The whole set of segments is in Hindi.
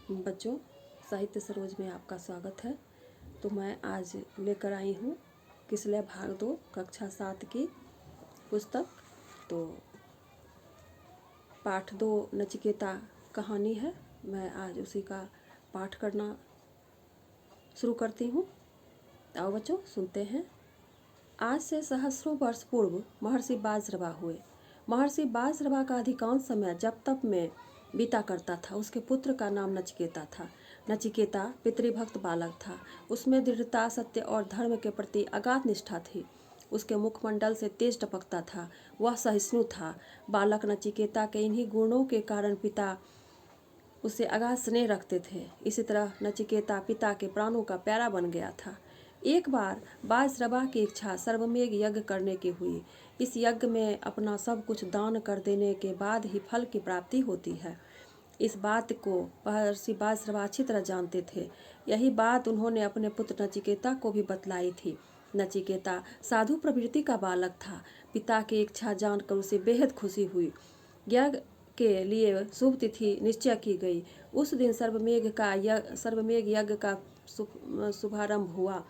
बच्चों, साहित्य सरोज में आपका स्वागत है। तो मैं आज लेकर आई हूँ किसलय भाग 2 कक्षा 7 की पुस्तक। तो पाठ 2 नचिकेता कहानी है। मैं आज उसी का पाठ करना शुरू करती हूँ। आओ बच्चों, सुनते हैं। आज से सहस्रों वर्ष पूर्व महर्षि बाजरवा हुए। महर्षि बाजरवा का अधिकांश समय जब तप में बीता करता था। उसके पुत्र का नाम नचिकेता था। नचिकेता पितृभक्त बालक था। उसमें दृढ़ता, सत्य और धर्म के प्रति अगाध निष्ठा थी। उसके मुखमंडल से तेज टपकता था। वह सहिष्णु था। बालक नचिकेता के इन्हीं गुणों के कारण पिता उससे अगाध स्नेह रखते थे। इसी तरह नचिकेता पिता के प्राणों का प्यारा बन गया था। एक बार बाजरवा की इच्छा सर्वमेघ यज्ञ करने की हुई। इस यज्ञ में अपना सब कुछ दान कर देने के बाद ही फल की प्राप्ति होती है। इस बात को महर्षि बाजरवा अच्छी तरह जानते थे। यही बात उन्होंने अपने पुत्र नचिकेता को भी बतलाई थी। नचिकेता साधु प्रवृत्ति का बालक था। पिता की इच्छा जानकर उसे बेहद खुशी हुई। यज्ञ के लिए शुभ तिथि निश्चय की गई। उस दिन सर्वमेघ यज्ञ का शुभारंभ हुआ।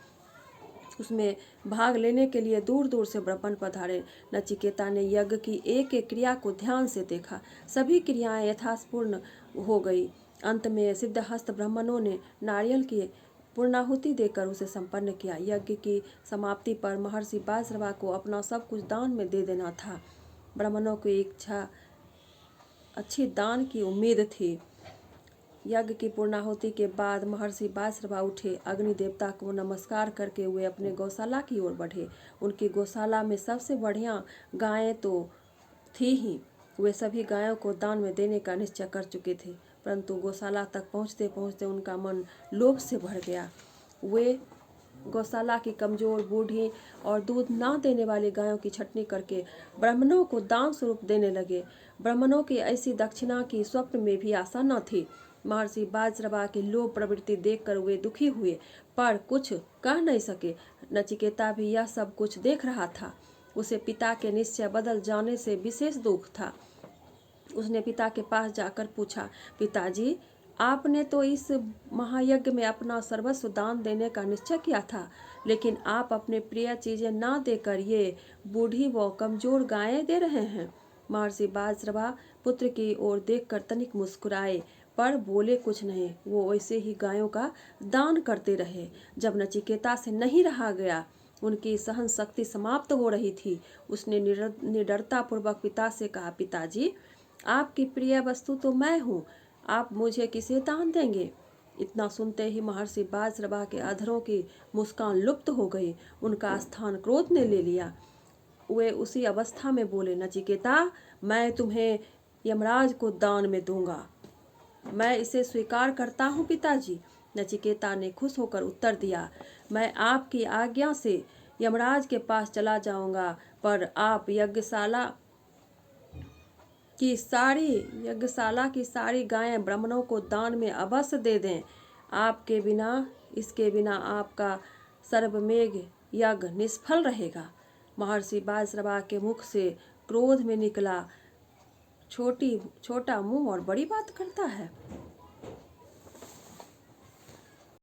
उसमें भाग लेने के लिए दूर दूर से ब्राह्मण पधारे। नचिकेता ने यज्ञ की एक एक क्रिया को ध्यान से देखा। सभी क्रियाएं यथापूर्ण हो गई। अंत में सिद्धहस्त ब्राह्मणों ने नारियल की पूर्णाहुति देकर उसे संपन्न किया। यज्ञ की समाप्ति पर महर्षि बाजरवा को अपना सब कुछ दान में दे देना था। ब्राह्मणों की इच्छा अच्छी दान की उम्मीद थी। यज्ञ की पूर्णाहुति के बाद महर्षि बाजरवा उठे। अग्नि देवता को नमस्कार करके वे अपने गौशाला की ओर बढ़े। उनकी गौशाला में सबसे बढ़िया गायें तो थी ही। वे सभी गायों को दान में देने का निश्चय कर चुके थे, परंतु गौशाला तक पहुँचते पहुँचते उनका मन लोभ से भर गया। वे गौशाला की कमजोर, बूढ़ी और दूध ना देने वाली गायों की छटनी करके ब्राह्मणों को दान स्वरूप देने लगे। ब्राह्मणों की ऐसी दक्षिणा की स्वप्न में भी आशा न थी। महर्षि बाजरवा की लोभ प्रवृत्ति देखकर वे दुखी हुए, पर कुछ कह नहीं सके। नचिकेता भी यह सब कुछ देख रहा था। उसे पिता के निश्चय बदल जाने से विशेष दुख था। उसने पिता के पास जाकर पूछा, पिताजी, आपने तो इस महायज्ञ में अपना सर्वस्व दान देने का निश्चय किया था, लेकिन आप अपने प्रिय चीजें ना देकर ये बूढ़ी व कमजोर गायें दे रहे हैं। महर्षि बाजरवा पुत्र की ओर देखकर तनिक मुस्कुराए, पर बोले कुछ नहीं। वो वैसे ही गायों का दान करते रहे। जब नचिकेता से नहीं रहा गया, उनकी सहन शक्ति समाप्त हो रही थी, उसने निडरता पूर्वक पिता से कहा, पिताजी, आपकी प्रिय वस्तु तो मैं हूँ, आप मुझे किसे दान देंगे? इतना सुनते ही महर्षि बाजरवा के अधरों की मुस्कान लुप्त हो गई। उनका स्थान क्रोध ने ले लिया। वे उसी अवस्था में बोले, नचिकेता, मैं तुम्हें यमराज को दान में दूंगा। मैं इसे स्वीकार करता हूँ पिताजी। नचिकेता ने खुश होकर उत्तर दिया, मैं आपकी आज्ञा से यमराज के पास चला जाऊंगा, पर आप यज्ञशाला की सारी गायें ब्राह्मणों को दान में अवश्य दे दें। इसके बिना आपका सर्वमेघ यज्ञ निष्फल रहेगा। महर्षि बाजरवा के मुख से क्रोध में निकला, छोटा मुंह और बड़ी बात करता है।